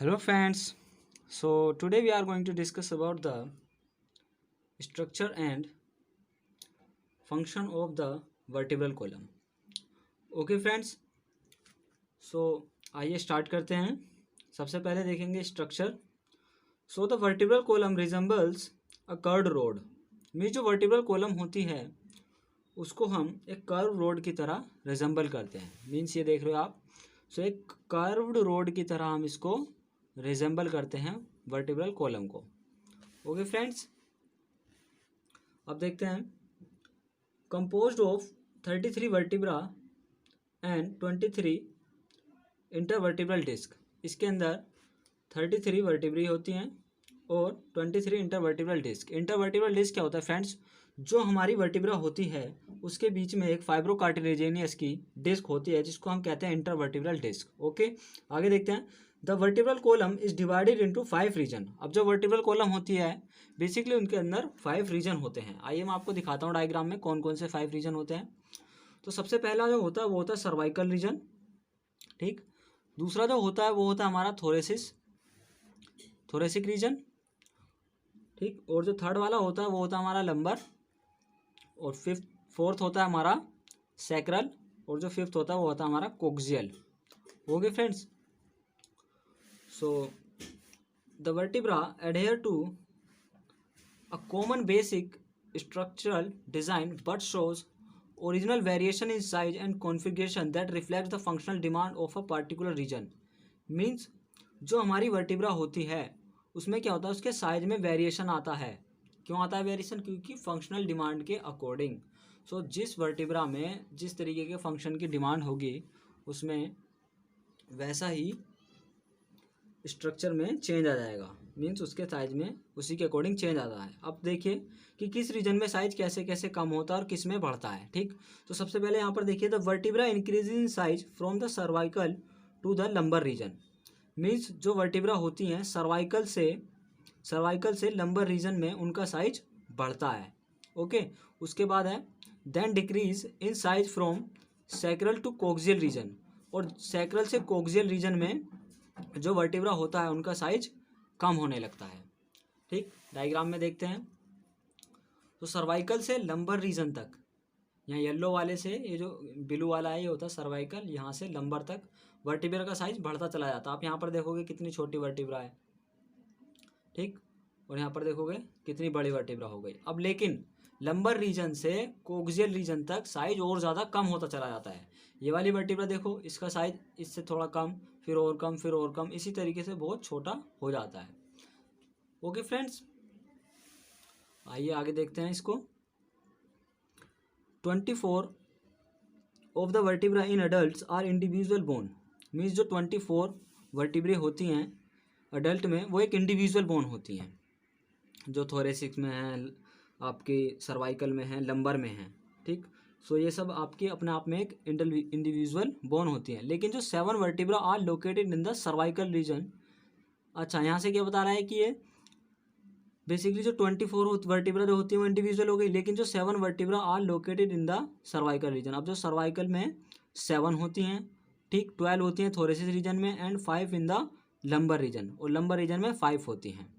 Hello friends. So today we are going to discuss about the structure and function of the vertebral column. Okay friends. So आइए start करते हैं. सबसे पहले देखेंगे structure. So the vertebral column resembles a curved road. Means जो vertebral column होती है उसको हम एक कर्व रोड की तरह रिजेंबल करते हैं. मीन्स ये देख रहे हो आप. सो एक कर्व्ड रोड की तरह हम इसको रिजेंबल करते हैं वर्टिब्रल कॉलम को. ओके फ्रेंड्स, अब देखते हैं. Composed of 33 vertebra and 23 intervertebral disc. इसके अंदर 33 वर्टिब्री होती हैं और 23 इंटरवर्टिब्रल डिस्क. इंटरवर्टिब्रल डिस्क क्या होता है फ्रेंड्स? जो हमारी वर्टिब्रा होती है उसके बीच में एक फाइब्रोकार्टिलेजिनियस की डिस्क होती है जिसको हम कहते हैं इंटरवर्टिब्रल डिस्क. ओके, आगे देखते हैं. The vertebral column is divided into 5 region. अब जो वर्टिब्रल कॉलम होती है बेसिकली उनके अंदर 5 रीजन होते हैं. आइए मैं आपको दिखाता हूँ डायग्राम में कौन कौन से 5 रीजन होते हैं. तो सबसे पहला जो होता है वो होता है सर्वाइकल रीजन. ठीक. दूसरा जो होता है वो होता है हमारा थोरेसिक रीजन. ठीक. और जो थर्ड वाला होता है वो होता है हमारा लंबर. और फोर्थ होता है हमारा सैक्रल. और जो फिफ्थ होता है वो होता है हमारा coccygeal. Okay friends. So the vertebra adhere to a common basic structural design but shows original variation in size and configuration that reflects the functional demand of a particular region. Means जो हमारी vertebra होती है उसमें क्या होता है, उसके size में वेरिएशन आता है. क्यों आता है वेरिएशन? क्योंकि फंक्शनल डिमांड के अकॉर्डिंग. सो जिस वर्टिब्रा में जिस तरीके के फंक्शन की डिमांड होगी उसमें वैसा ही स्ट्रक्चर में चेंज आ जाएगा. मीन्स उसके साइज में उसी के अकॉर्डिंग चेंज आता है. अब देखिए कि किस रीजन में साइज कैसे कैसे कम होता है और किस में बढ़ता है. ठीक. तो सबसे पहले यहाँ पर देखिए the vertebra increase in size from the cervical to the lumbar region. Means जो वर्टिब्रा होती हैं सर्वाइकल से लंबर रीजन में उनका साइज बढ़ता है. ओके. उसके बाद है then decrease in size from sacral to coccygeal region. और सैक्रल से कोक्सियल रीजन में जो वर्टिब्रा होता है उनका साइज कम होने लगता है. ठीक. डायग्राम में देखते हैं. तो सर्वाइकल से लंबर रीजन तक, यहाँ येलो वाले से ये जो ब्लू वाला है ये होता है सर्वाइकल. यहाँ से लंबर तक वर्टिब्रा का साइज बढ़ता चला जाता है. आप यहाँ पर देखोगे कितनी छोटी वर्टिब्रा है. ठीक. और यहाँ पर देखोगे कितनी बड़ी वर्टिब्रा हो गई. अब लेकिन लंबर रीजन से कोक्सियल रीजन तक साइज और ज़्यादा कम होता चला जाता है. ये वाली वर्टिब्रा देखो इसका साइज इससे थोड़ा कम, फिर और कम, फिर और कम, इसी तरीके से बहुत छोटा हो जाता है. ओके फ्रेंड्स, आइए आगे देखते हैं इसको. 24 of the vertebra in adult are individual bone. Means जो 24 वर्टिब्रे होती हैं अडल्ट में वो एक इंडिविजुअल बोन होती हैं. जो थोरेसिक्स में है, आपकी सर्वाइकल में है, लंबर में है. ठीक. सो ये सब आपकी अपने आप में एक इंडिविजुअल बोन होती हैं. लेकिन जो 7 vertebra are located in the cervical region. अच्छा, यहाँ से क्या बता रहा है कि ये बेसिकली जो 24 वर्टिब्रा जो होती है वो इंडिविजुअल हो गई, लेकिन जो 7 vertebra are located in the cervical region. अब जो सर्वाइकल में 7 होती हैं, ठीक, 12 होती हैं थोरेसिस रीजन में and 5 in the lumbar region. और लंबर रीजन में 5 होती हैं.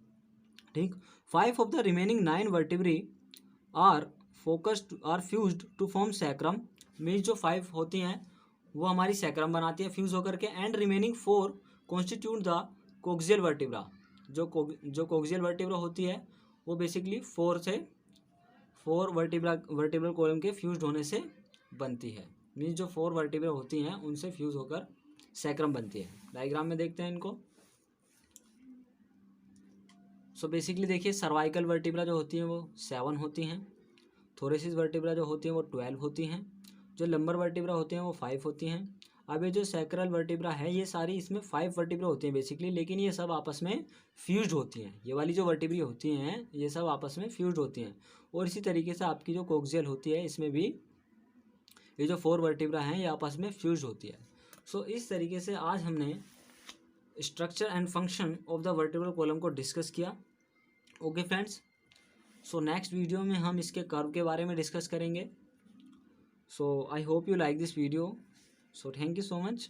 ठीक. 5 of the remaining 9 vertebrae are fused to form sacrum. Means जो 5 होती हैं वो हमारी सैक्रम बनाती है फ्यूज होकर के. And remaining 4 constitute the coccygeal vertebra. जो कोक्सियल वर्टिब्रा होती है वो बेसिकली 4 वर्टिब्रल कॉलम के फ्यूज्ड होने से बनती है. मीन्स जो 4 वर्टिब्रा होती हैं उनसे फ्यूज होकर सैक्रम बनती है. डायग्राम में देखते हैं इनको. सो बेसिकली देखिए सर्वाइकल वर्टिब्रा जो होती हैं वो 7 होती हैं. थोरेसिस वर्टिब्रा जो होती हैं वो 12 होती हैं. जो लंबर वर्टिब्रा होती हैं वो 5 होती हैं. अब ये जो सैक्रल वर्टिब्रा है ये सारी इसमें 5 वर्टिब्रा होती हैं बेसिकली, लेकिन ये सब आपस में फ्यूज्ड होती हैं. ये वाली जो वर्टिब्री होती हैं ये सब आपस में फ्यूज्ड होती हैं. और इसी तरीके से आपकी जो कोक्सियल होती है इसमें भी ये जो 4 वर्टिब्रा हैं ये आपस में फ्यूज्ड होती है. सो इस तरीके से आज हमने structure and function of the vertebral column को डिस्कस किया. Okay friends. So next video में हम इसके कर्व के बारे में डिस्कस करेंगे. So I hope you like this video. So thank you so much.